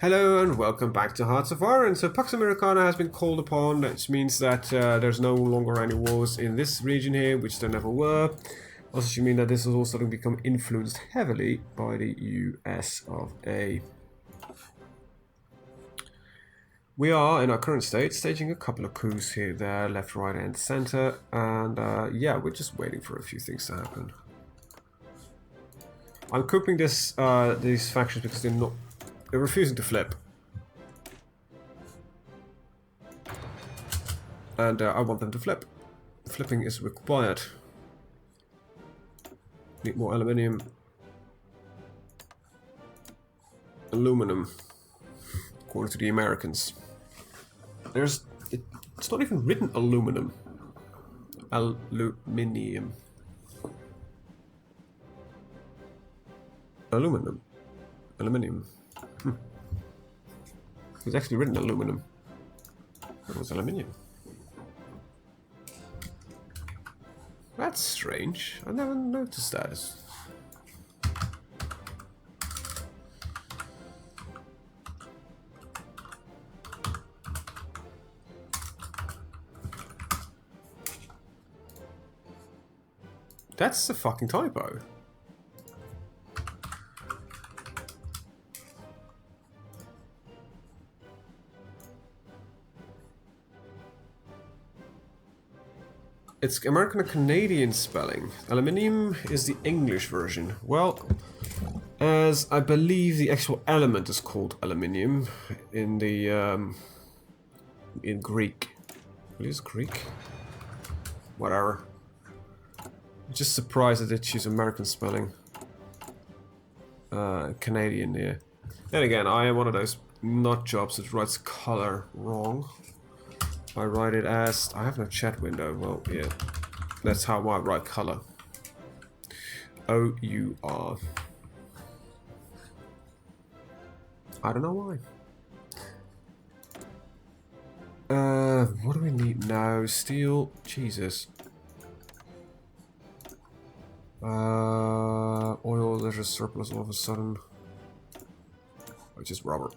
Hello and welcome back to Hearts of Iron. So Pax Americana has been called upon, which means that there's no longer any wars in this region here, which there never were. Also should mean that this is also going to become influenced heavily by the US of A. We are, in our current state, staging a couple of coups here, there, left, right and center, and yeah, we're just waiting for a few things to happen. I'm couping these factions because they're refusing to flip. And I want them to flip. Flipping is required. Need more aluminium. Aluminum. According to the Americans. It's not even written aluminum. Aluminium. Aluminum. Aluminium. It's actually written aluminum. It was aluminium. That's strange. I never noticed that. That's a fucking typo. It's American and Canadian spelling. Aluminium is the English version. Well, as I believe the actual element is called aluminium in the in Greek. What is Greek? Whatever. I'm just surprised that they choose American spelling. Canadian here. Then again, I am one of those nut jobs that writes color wrong. I write it as... I have no chat window. Well, yeah. That's how I write color. O-U-R. I don't know why. What do we need now? Steel. Jesus. Oil, there's a surplus all of a sudden. Which is rubber.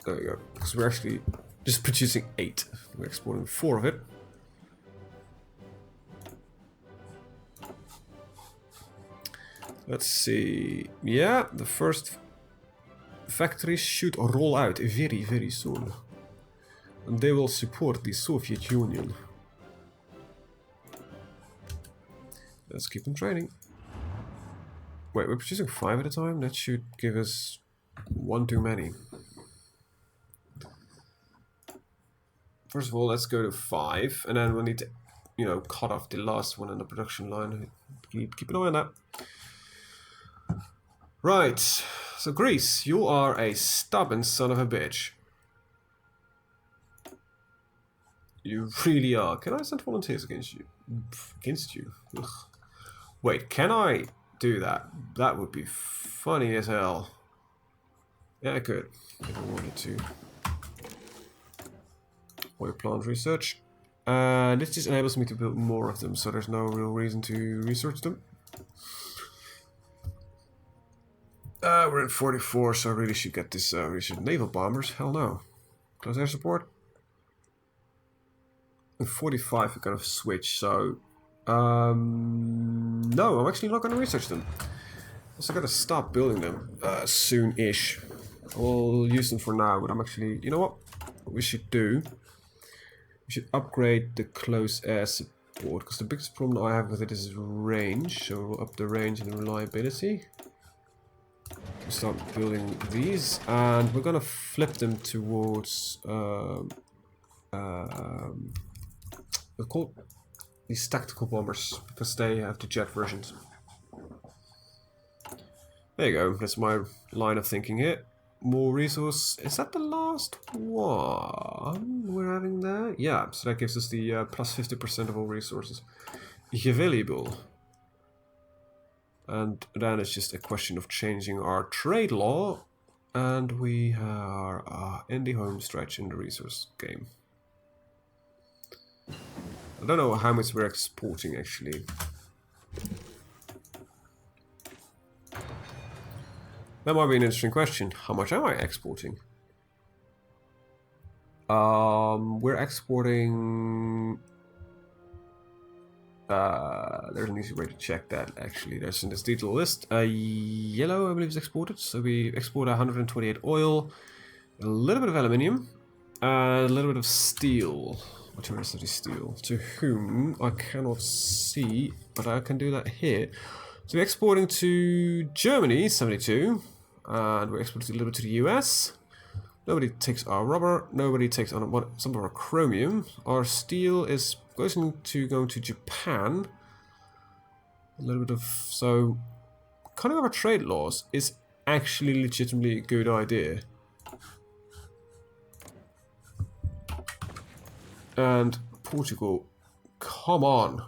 There we go. Because we're actually just producing 8. We're exporting 4 of it. Let's see. Yeah, the first factories should roll out very, very soon. And they will support the Soviet Union. Let's keep them training. Wait, we're producing 5 at a time? That should give us 1 too many. First of all, let's go to 5, and then we'll need to, cut off the last one in the production line. Keep an eye on that. Right, so Greece, you are a stubborn son of a bitch. You really are. Can I send volunteers against you? Ugh. Wait, can I do that? That would be funny as hell. Yeah, I could, if I wanted to. Oil plant research. This just enables me to build more of them, so there's no real reason to research them. We're at 44, so I really should get this naval bombers. Hell no. Close air support. And 45 we're gonna switch, so no, I'm actually not gonna research them. Also gotta stop building them soon-ish. I'll use them for now, but I'm actually, you know what we should do? We should upgrade the close air support, because the biggest problem I have with it is range, so we'll up the range and the reliability. We start building these, and we're gonna flip them towards they're called these tactical bombers, because they have the jet versions. There you go, that's my line of thinking here. More resource. Is that the last one we're having there? Yeah, so that gives us the plus 50% of all resources available. And then it's just a question of changing our trade law, and we are in the home stretch in the resource game. I don't know how much we're exporting actually. That might be an interesting question. How much am I exporting? We're exporting... there's an easy way to check that, actually. There's in this detail list. Yellow, I believe, is exported. So we export 128 oil, a little bit of aluminium, a little bit of steel. Which one is the steel? To whom I cannot see, but I can do that here. So we're exporting to Germany, 72, and we're exporting a little bit to the US. Nobody takes our rubber, nobody takes on some of our chromium. Our steel is going to Japan. A little bit of... So, cutting our trade laws is actually legitimately a good idea. And Portugal, come on.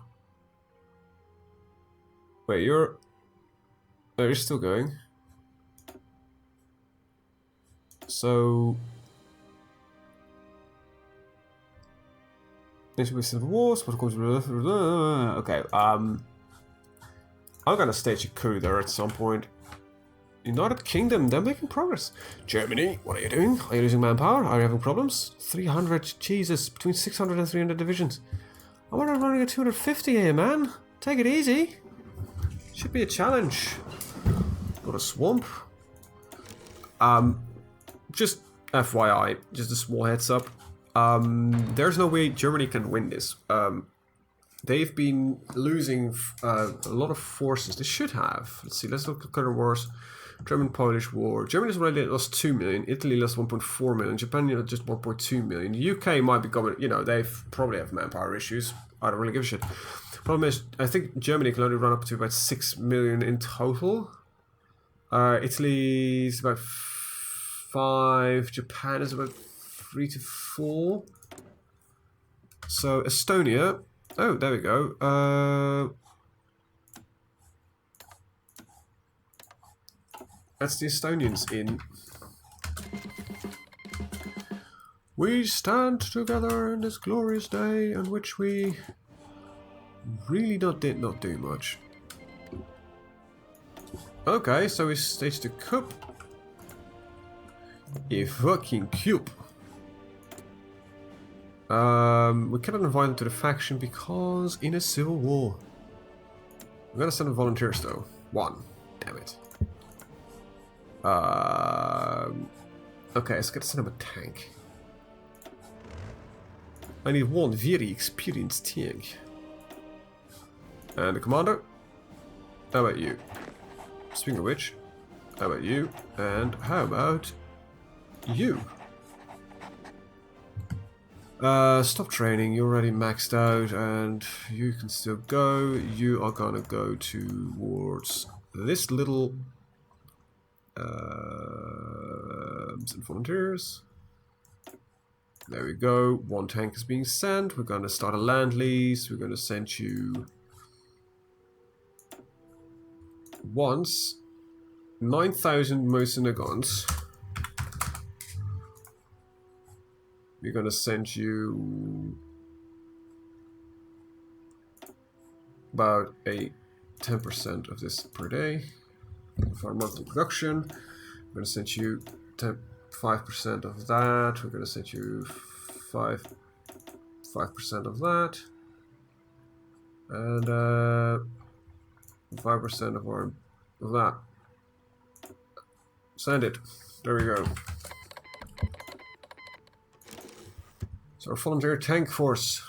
Wait, you're... Oh, you're still going. So... Civil wars, okay, I'm gonna stage a coup there at some point. United Kingdom, they're making progress. Germany, what are you doing? Are you losing manpower? Are you having problems? 300, Jesus, between 600 and 300 divisions. I'm running at 250 here, man. Take it easy. Should be a challenge. Got a swamp. Just FYI, just a small heads up. There's no way Germany can win this. They've been losing a lot of forces. They should have. Let's see, let's look at current wars. German-Polish war. Germany has already lost 2 million. Italy lost 1.4 million. Japan just 1.2 million. The UK might be going, they probably have manpower issues. I don't really give a shit. Problem is, I think Germany can only run up to about 6 million in total. Italy is about 5. Japan is about 3 to 4. So Estonia. Oh, there we go. That's the Estonians in. We stand together in this glorious day on which we really did not do much. Okay, so we staged a coup. A fucking coup. We cannot invite them to the faction because in a civil war. I'm gonna send them volunteers though. 1. Damn it. Okay, let's get send him a tank. I need 1 very experienced tank. And the commander? How about you? Speaking of which, how about you? And how about you? Stop training, you're already maxed out and you can still go. You are gonna go towards this little some volunteers. There we go. 1 tank is being sent. We're gonna start a land lease. We're gonna send you once 9,000 Mosinagons. We're gonna send you about a 10% of this per day for our monthly production. We're gonna send you 5% of that. We're gonna send you 5% of that, and 5% of that. Send it. There we go. So our volunteer tank force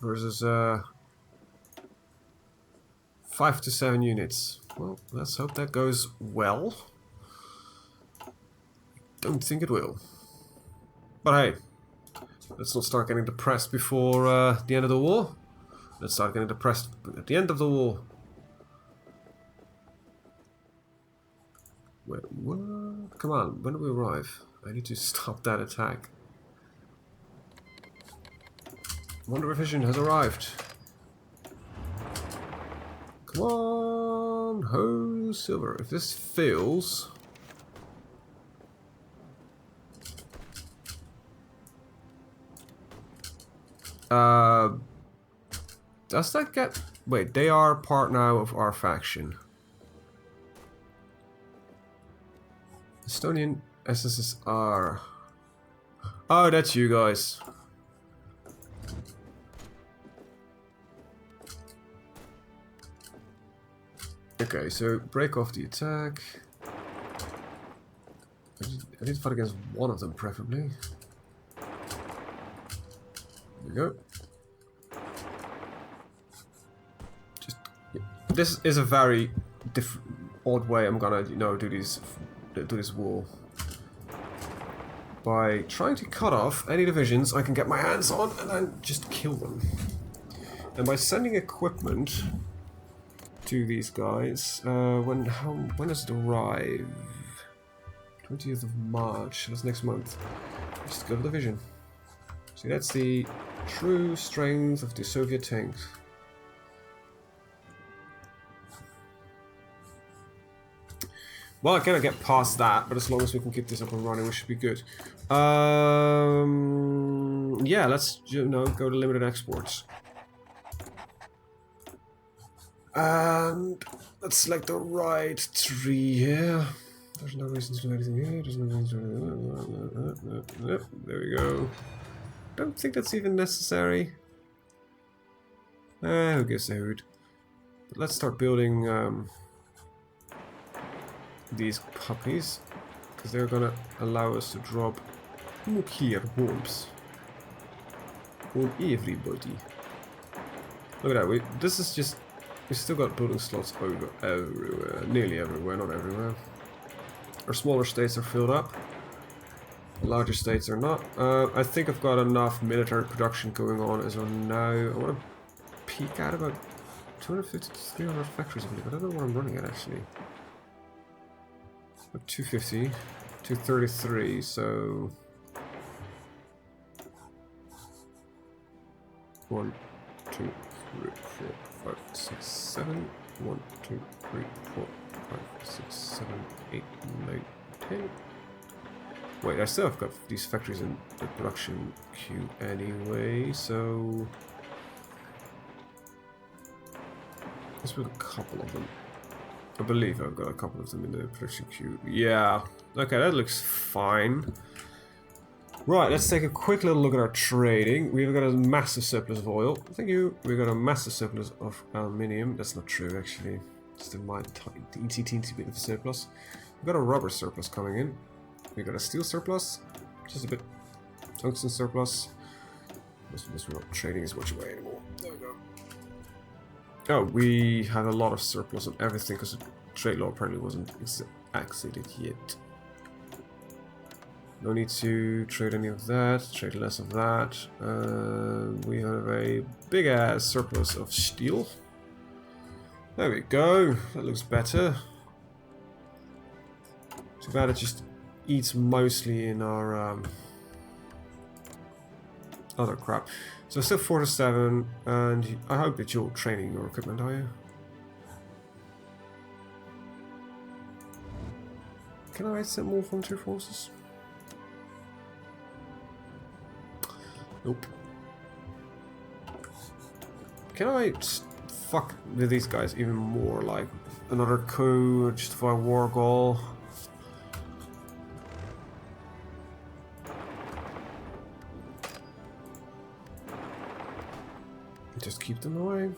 versus 5 to 7 units. Well, let's hope that goes well. Don't think it will. But hey, let's not start getting depressed before the end of the war. Let's start getting depressed at the end of the war. Wait, what? Come on, when do we arrive? I need to stop that attack. Wonder Revision has arrived. Come on, ho, silver. If this fails... does that get... Wait, they are part now of our faction. Estonian SSSR. Oh, that's you guys. Okay, so break off the attack. I need to fight against one of them, preferably. There we go. Just this is a very odd way I'm gonna, you know, do this war. By trying to cut off any divisions I can get my hands on and then just kill them. And by sending equipment to these guys, when does it arrive? 20th of March, that's next month. Just go to the division. See, that's the true strength of the Soviet tanks. Well, I cannot get past that, but as long as we can keep this up and running, we should be good. Yeah, let's, you know, go to limited exports. And let's select the right tree here. There's no reason to do anything here. There's no reason to do... There we go. Don't think that's even necessary. Who gives a hoot? But let's start building these puppies, because they're gonna allow us to drop nuclear bombs on everybody. Look at that, this is just, we still got building slots over everywhere, nearly everywhere, not everywhere. Our smaller states are filled up, larger states are not. I think I've got enough military production going on as of now. I want to peak at about 250 to 300 factories, I believe. I don't know what I'm running at actually. 250, 233, so 1, 2, 3, 4, 5, 6, 7. 1, 2, 3, 4, 5, 6, 7, 8, 9, 10. Wait, I still have got these factories in the production queue anyway, so let's put a couple of them. I believe I've got a couple of them in the production queue. Yeah, okay, that looks fine. Right, let's take a quick little look at our trading. We've got a massive surplus of oil. Thank you. We've got a massive surplus of aluminium. That's not true, actually. Just in my teensy bit of surplus. We've got a rubber surplus coming in. We've got a steel surplus. Just a bit. Tungsten surplus. We're not trading as much away anymore. There we go. Oh, we have a lot of surplus on everything because the trade law apparently wasn't exited yet. No need to trade any of that, trade less of that. We have a big ass surplus of steel. There we go, that looks better. Too bad it just eats mostly in our other crap. So still 4 to 7, and I hope that you're training your equipment, are you? Can I send more frontier forces? Nope. Can I fuck with these guys even more? Like another coup, just for a war goal? Just keep them away.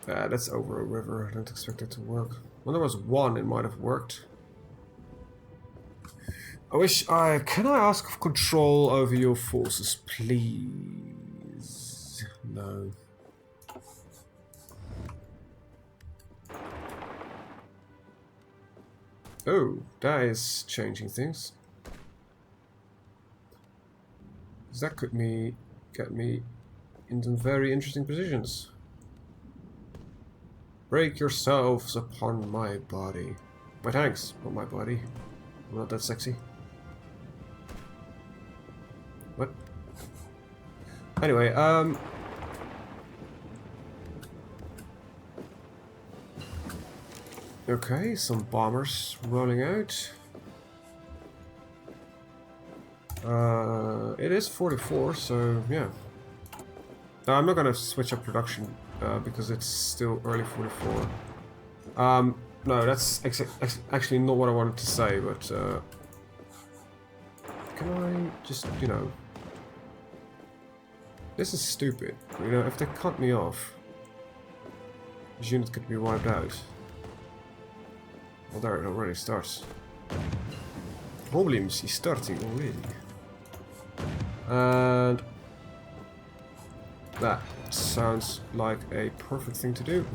That's over a river. I don't expect it to work. When there was one, it might have worked. Can I ask for control over your forces, please? No. Oh, that is changing things. That could get me in some very interesting positions. Break yourselves upon my body. My tanks, not my body. I'm not that sexy. What? Anyway, okay, some bombers rolling out. It is 44, so yeah. I'm not gonna switch up production because it's still early 44. No, that's actually not what I wanted to say, but can I just, you know... This is stupid. You know, if they cut me off, this unit could be wiped out. Well, there it already starts. Problems is starting already. And that sounds like a perfect thing to do.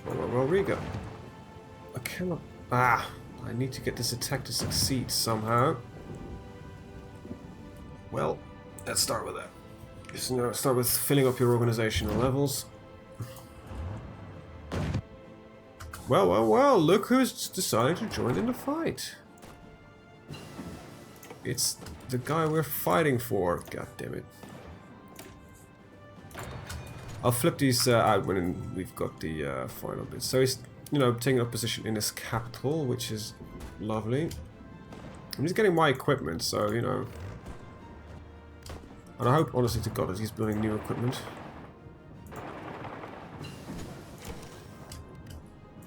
Well, Riga. I cannot... Ah! I need to get this attack to succeed somehow. Well, let's start with that. Just, you know, start with filling up your organizational levels. Well, look who's decided to join in the fight. It's the guy we're fighting for. God damn it. I'll flip these out when we've got the final bit. So he's, you know, taking up position in his capital, which is lovely. And he's getting my equipment, so, you know. And I hope, honestly to God, that he's building new equipment.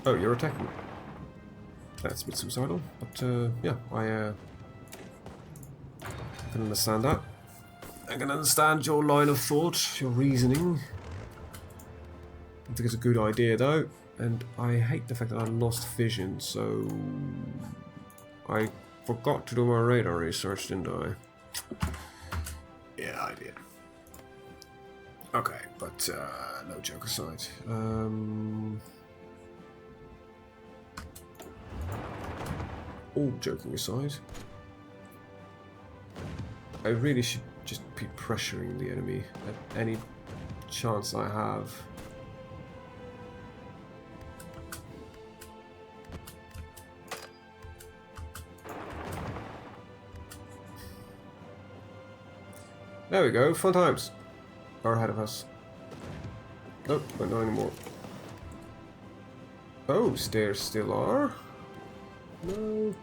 Oh, you're attacking. That's a bit suicidal, but yeah, I can understand that. I can understand your line of thought, your reasoning. I think it's a good idea though, and I hate the fact that I lost vision, so I forgot to do my radar research, didn't I? Yeah, I did. Okay, but no joke aside. All joking aside, I really should just be pressuring the enemy at any chance I have. There we go, fun times are ahead of us. Nope, but not anymore. Oh, stairs still are. No.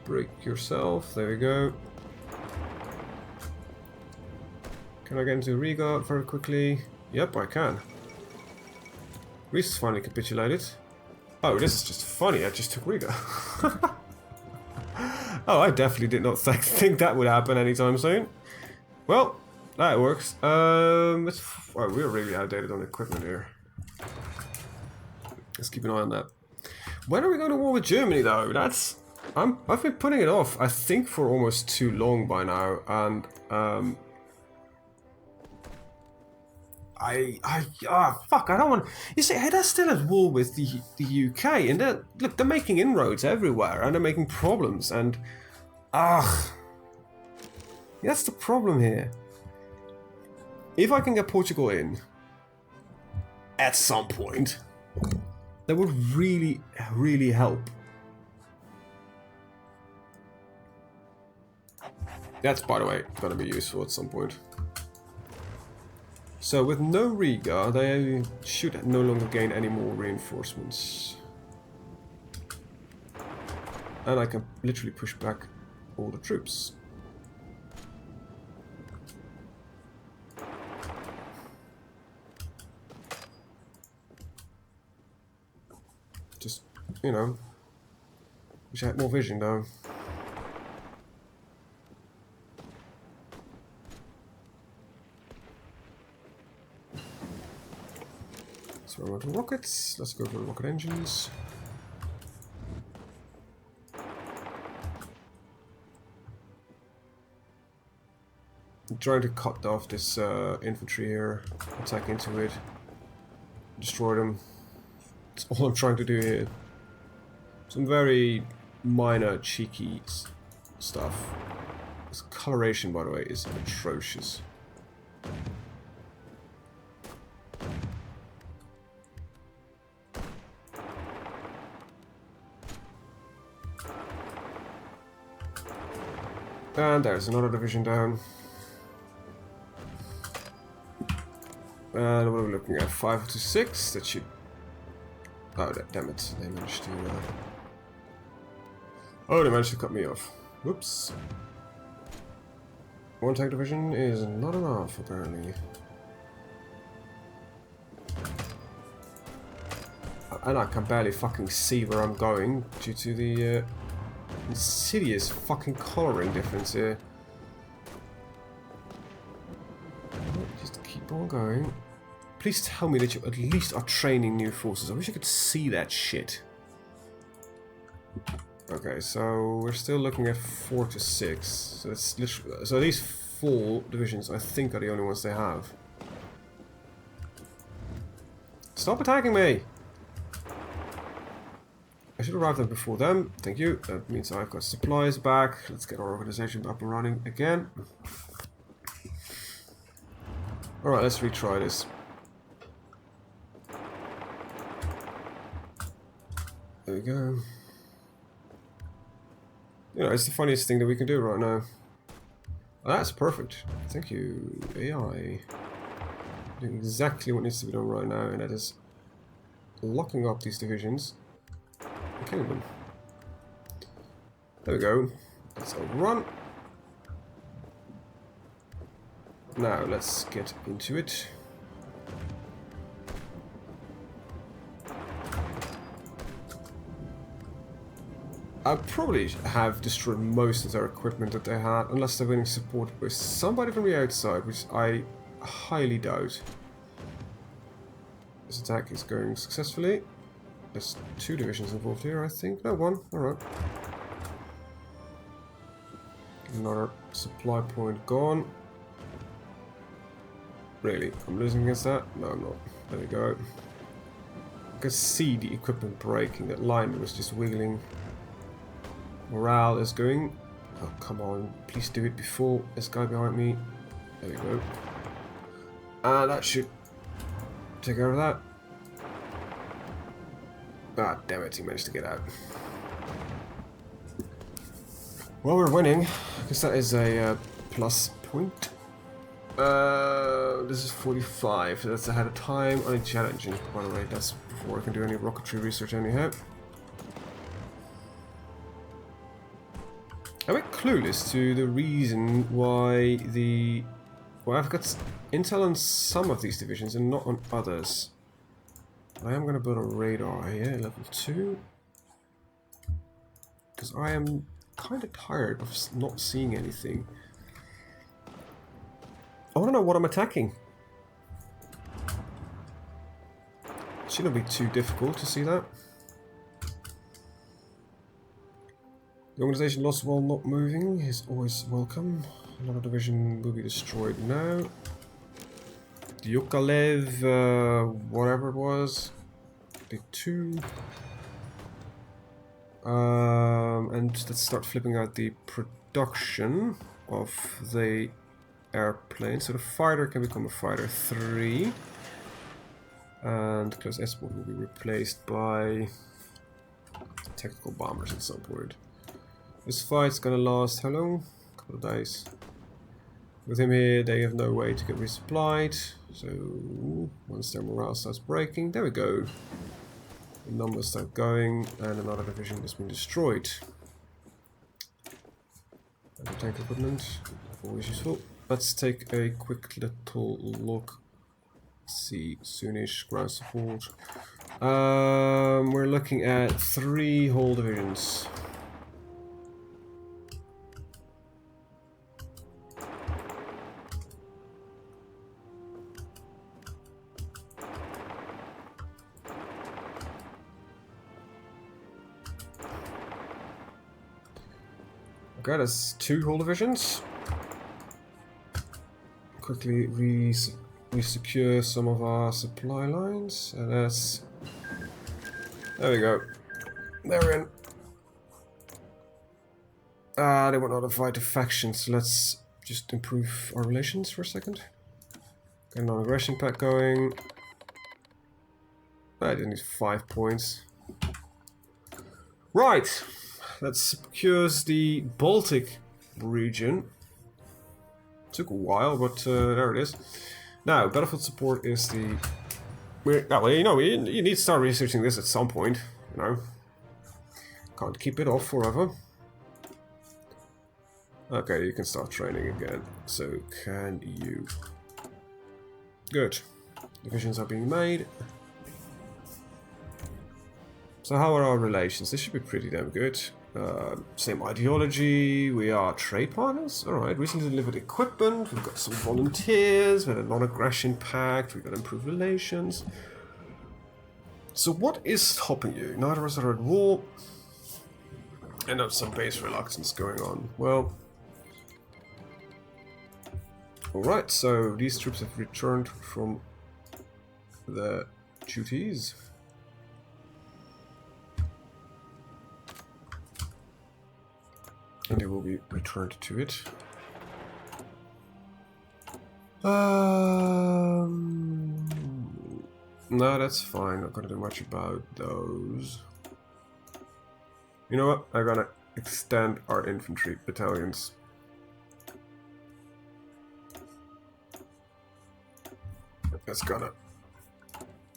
Break yourself, there we go. Can I get into Riga very quickly? Yep, I can. Greece has finally capitulated. Oh, this is just funny, I just took Riga. Oh, I definitely did not think that would happen anytime soon. Well, that works. Well, we're really outdated on equipment here. Let's keep an eye on that. When are we going to war with Germany, though? That's... I've been putting it off, I think, for almost too long by now, and fuck, I don't want... You see, they're still at war with the UK, and look, they're making inroads everywhere, and they're making problems, and... That's the problem here. If I can get Portugal in, at some point, that would really, really help. That's, by the way, going to be useful at some point. So with no Riga, they should no longer gain any more reinforcements. And I can literally push back all the troops. Just, you know, wish I had more vision though. So we're going to rockets. Let's go for rocket engines. I'm trying to cut off this infantry here, attack into it, destroy them. That's all I'm trying to do here. Some very minor, cheeky stuff. This coloration, by the way, is atrocious. And there's another division down. And what are we looking at? 5 to 6. That should Oh, damn it. They managed to... Oh, they managed to cut me off. Whoops. One tank division is not enough, apparently. And I can barely fucking see where I'm going due to the insidious fucking coloring difference here. Just keep on going. Please tell me that you at least are training new forces. I wish I could see that shit. Okay, so we're still looking at 4 to 6. So it's literally, so these 4 divisions I think are the only ones they have. Stop attacking me! I should arrive there before them. Thank you. That means I've got supplies back. Let's get our organization up and running again. Alright, let's retry this. There we go. You know, it's the funniest thing that we can do right now. Oh, that's perfect. Thank you, AI. Doing exactly what needs to be done right now, and that is locking up these divisions. Killing them. There we go. Let's overrun. Now let's get into it. I probably have destroyed most of their equipment that they had, unless they're being supported by somebody from the outside, which I highly doubt. This attack is going successfully. There's 2 divisions involved here, I think. No, 1. Alright. Another supply point gone. Really? I'm losing against that? No, I'm not. There we go. I can see the equipment breaking. That line was just wiggling. Morale is going. Oh, come on. Please do it before this guy behind me. There we go. That should take care of that. Ah, damn it, he managed to get out. Well, we're winning, because that is a plus point. This is 45, so that's ahead of time. Only jet engine, by the way, that's before I can do any rocketry research anyhow. I'm a bit clueless to the reason why the... Well, I've got intel on some of these divisions and not on others. I am going to build a radar here, level 2. Because I am kind of tired of not seeing anything. I want to know what I'm attacking. Shouldn't be too difficult to see that. The organization lost while not moving is always welcome. Another division will be destroyed now. Yukalev, whatever it was, big 2. And let's start flipping out the production of the airplane. So the fighter can become a fighter 3. And close escort will be replaced by tactical bombers at some point. This fight's gonna last how long? A couple of days. With him here, they have no way to get resupplied. So once their morale starts breaking, there we go. The numbers start going, and another division has been destroyed. And tank equipment, always useful. Let's take a quick little look. Let's see, soonish ground support. We're looking at 3 whole divisions. Okay, that's 2 whole divisions. Quickly re-secure some of our supply lines, and that's... There we go. They're in. They want to fight the factions, so let's just improve our relations for a second. Get an aggression pack going. I didn't need 5 points. Right! That secures the Baltic region. Took a while, but there it is. Now, battlefield support is the well, you need to start researching this at some point, you know. Can't keep it off forever. Okay, you can start training again. So, can you... Good. Divisions are being made. So how are our relations? This should be pretty damn good. Same ideology, we are trade partners. Alright, recently delivered equipment, we've got some volunteers, we had a non-aggression pact, we've got improved relations. So what is stopping you? Neither of us are at war. And there's some base reluctance going on. Well... Alright, so these troops have returned from their duties. And they will be returned to it. No, that's fine. Not gonna do much about those. You know what? I'm gonna extend our infantry battalions. That's gonna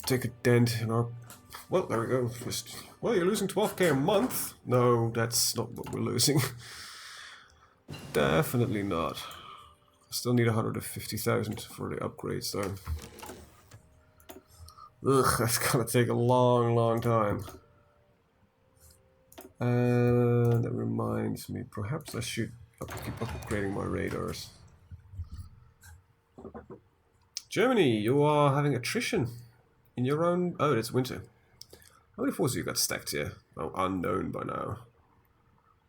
take a dent in our... Well, there we go. Just... Well, you're losing 12k a month. No, that's not what we're losing. Definitely not. I still need 150,000 for the upgrades, though. Ugh, that's gonna take a long, long time. And that reminds me, perhaps I should keep upgrading my radars. Germany, you are having attrition in your own... Oh, it's winter. How many forces you got stacked here? Oh, unknown by now.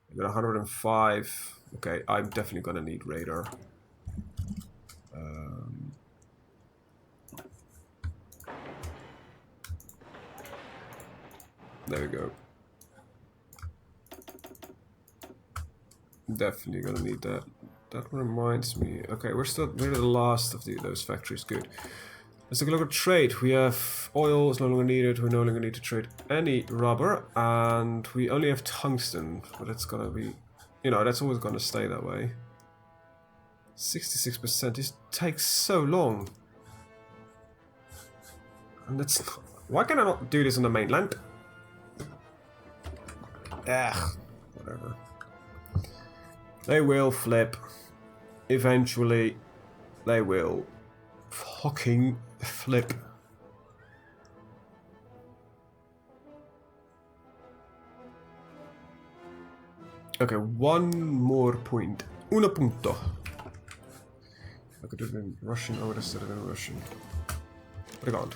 You got 105. Okay, I'm definitely gonna need radar. There we go. Definitely gonna need that. That reminds me. Okay, we're the last of those factories. Good. Let's take a look at trade. We have oil is no longer needed. We no longer need to trade any rubber, and we only have tungsten. But it's gonna be, you know, that's always gonna stay that way. 66%. This takes so long, and that's not, why can I not do this on the mainland? Ugh, whatever. They will flip. Eventually, they will fucking flip. Okay, one more point. Uno punto. I could do it in Russian. I would have said it in Russian. But I can't.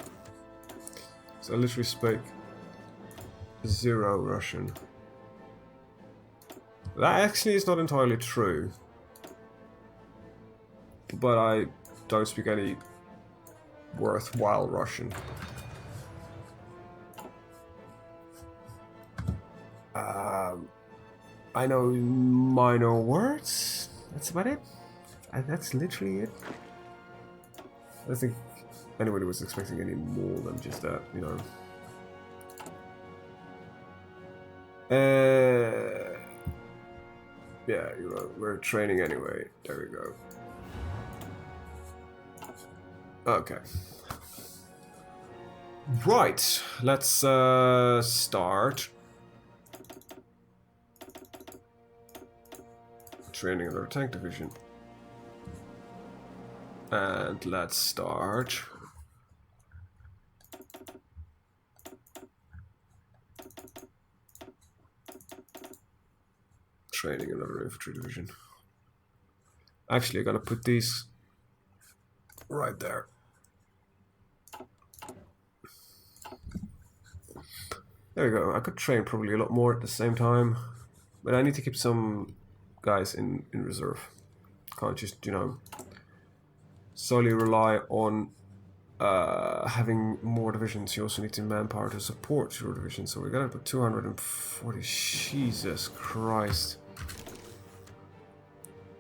So I literally spoke 0 Russian. That actually is not entirely true. But I don't speak any worthwhile Russian. I know minor words. That's about it. That's literally it. I don't think anybody was expecting any more than just that, you know. Yeah, you know, we're training anyway. There we go. Okay. Right, let's start training another tank division. And let's start training another infantry division. Actually, I'm gonna put these right there. There we go. I could train probably a lot more at the same time, but I need to keep some guys in reserve. Can't just, you know, solely rely on having more divisions. You also need manpower to support your division. So we're gonna put 240. Jesus Christ.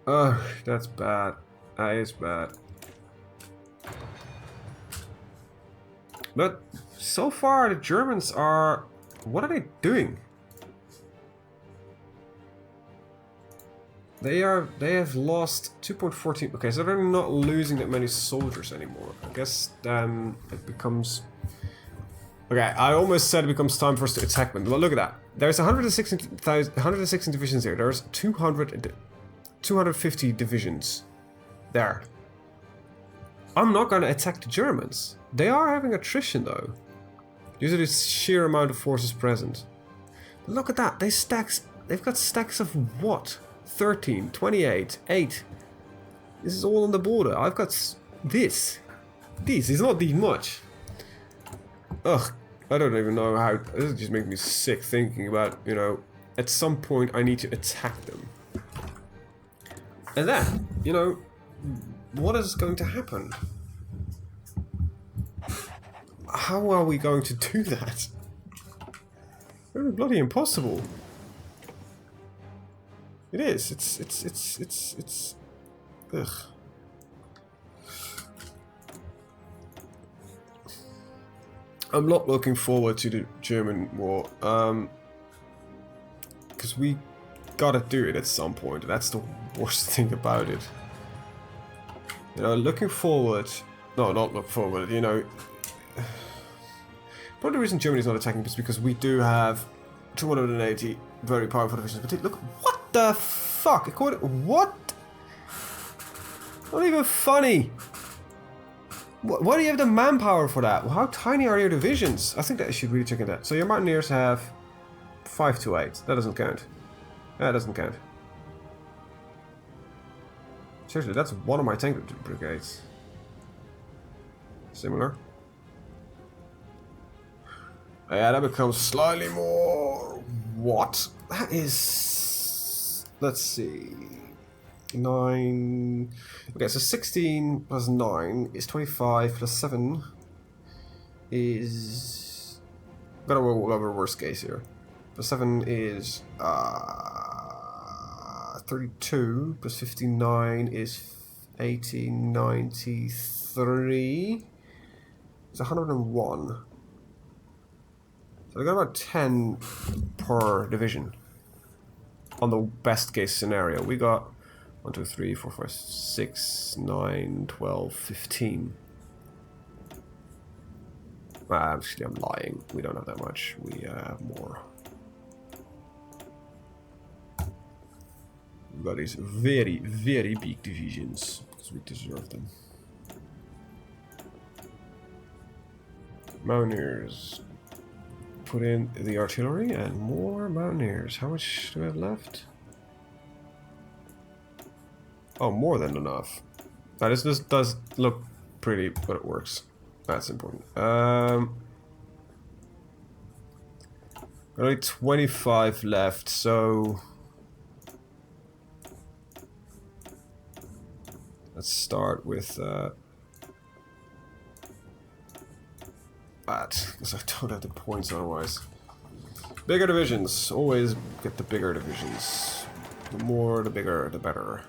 Oh, that's bad. That is bad. But so far the Germans are... What are they doing? They have lost 2.14. Okay, so they're not losing that many soldiers anymore. I guess then it becomes. Okay, I almost said it becomes time for us to attack them. But look at that. There's 116 divisions here. There's 250 divisions there. I'm not going to attack the Germans. They are having attrition though, due to the sheer amount of forces present. But look at that. They've got stacks of what? 13, 28, 8. This is all on the border. I've got this. This is not this much. Ugh, I don't even know how. This just makes me sick thinking about, you know, at some point I need to attack them. And then, you know, what is going to happen? How are we going to do that? Very bloody impossible. It is. It's. Ugh. I'm not looking forward to the German war, because we gotta do it at some point. That's the worst thing about it. You know, looking forward. No, not look forward. You know, part of the reason Germany's not attacking is because we do have 280 very powerful divisions. But look, what the fuck? What? Not even funny. Why do you have the manpower for that? Well, how tiny are your divisions? I think that I should really check into that. So your mountaineers have 5 to 8. That doesn't count. That doesn't count. Seriously, that's one of my tank brigades. Similar. Yeah, that becomes slightly more. What? That is. Let's see. 9. Okay, so 16 plus 9 is 25 plus 7 is. Better go over worst case here. Plus 7 is 32 plus 59 is 1893. It's 101. So we got about 10 per division. On the best case scenario, we got 1, 2, 3, 4, 5, 6, 9, 12, 15. Actually, I'm lying. We don't have that much. We have more. We've got these very, very big divisions because we deserve them. Mountaineers. Put in the artillery and more mountaineers. How much do we have left? Oh, more than enough. Now, this does look pretty, but it works. That's important. Only 25 left, so let's start with that, because I don't have the points otherwise. Bigger divisions. Always get the bigger divisions. The more, the bigger, the better.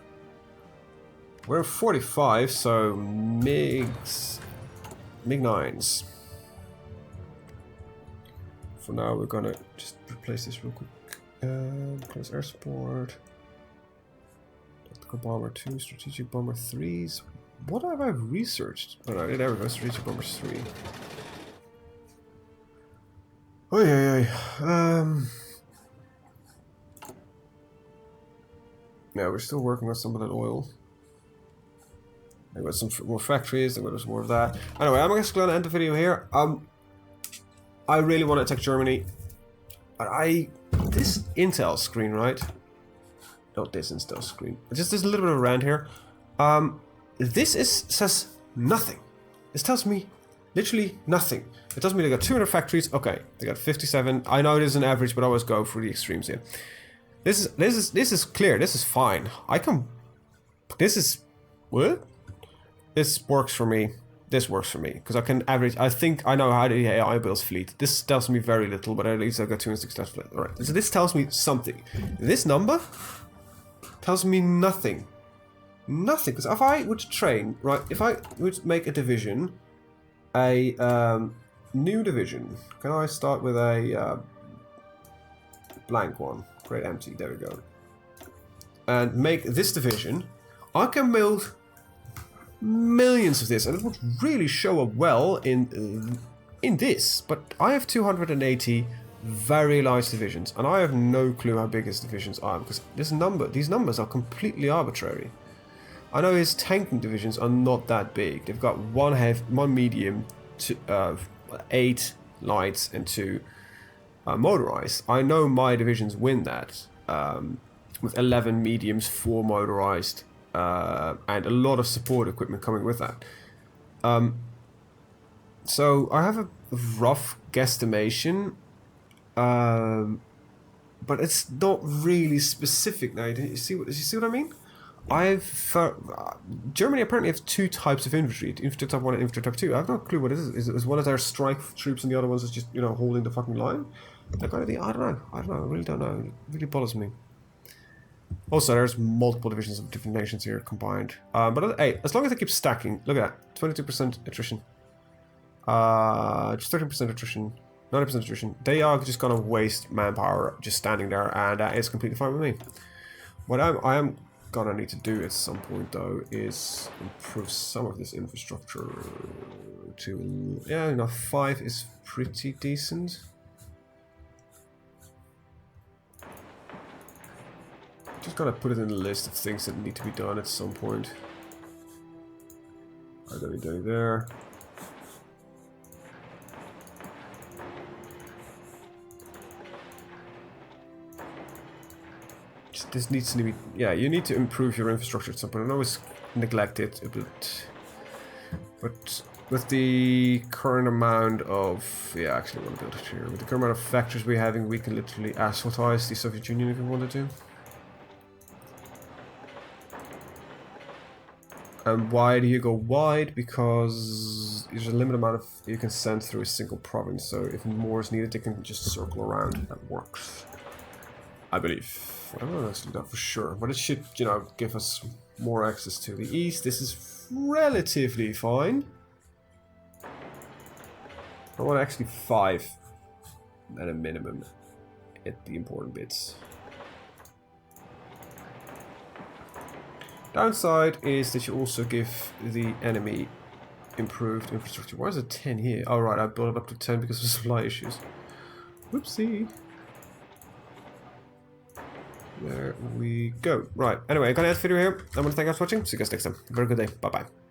We're 45, so MiG-9s. For now, we're gonna just replace this real quick. Close air support. Tactical bomber 2, strategic bomber 3s. What have I researched? Oh no, there we go, strategic bombers 3. Oh yeah. Yeah, we're still working on some of that oil. I got some more factories, I got some more of that. Anyway, I'm just going to end the video here. I really want to attack Germany. This intel screen, right? Not this intel screen. Just there's a little bit of a rant here. Says nothing. This tells me literally nothing. It tells me they got 200 factories. Okay, they got 57. I know it is an average, but I always go for the extremes here. This is clear. This is fine. I can. This is what? This works for me. This works for me because I can average. I think I know how the AI builds fleet. This tells me very little, but at least I got 206 fleet. All right. So this tells me something. This number tells me nothing. Nothing. Because if I would train, right? If I would make a division, a new division. Can I start with a blank one? Create empty. There we go. and make this division, I can build millions of this, and it would really show up well in this. But I have 280 very large divisions, and I have no clue how big his divisions are, because these numbers are completely arbitrary. I know his tanking divisions are not that big. They've got one medium, 8 lights, and 2 motorized. I know my divisions win that with 11 mediums, 4 motorized, and a lot of support equipment coming with that. So I have a rough guesstimation, but it's not really specific now. You see what I mean? Germany apparently have 2 types of infantry: infantry type 1 and infantry type 2. I have no clue what it is. Is one of their strike troops and the other ones is just, you know, holding the fucking line? That kind of thing? I don't know. I really don't know. It really bothers me. Also, there's multiple divisions of different nations here combined. But hey, as long as they keep stacking, look at that, 22% attrition. Just 13% attrition, 90% attrition. They are just gonna waste manpower just standing there, and that is completely fine with me. What I am gonna need to do at some point, though, is improve some of this infrastructure to, yeah, you know, 5 is pretty decent. Just gotta put it in the list of things that need to be done at some point. I'm gonna be doing there. This needs to be, yeah, you need to improve your infrastructure at some point. I always neglect it a bit, but with the current amount of, yeah, actually I want to build it here. With the current amount of factories we're having, we can literally asphaltize the Soviet Union if we wanted to. And why do you go wide? Because there's a limited amount of you can send through a single province, so if more is needed, they can just circle around. That works, I believe. I don't know actually that for sure, but it should, you know, give us more access to the east. This is relatively fine. I want actually 5 at a minimum at the important bits. Downside is that you also give the enemy improved infrastructure. Why is it 10 here? Oh right, I built it up to 10 because of supply issues. Whoopsie. There we go. Right, anyway, I'm gonna end the video here. I'm gonna thank you guys for watching. See you guys next time. Have a very good day. Bye bye.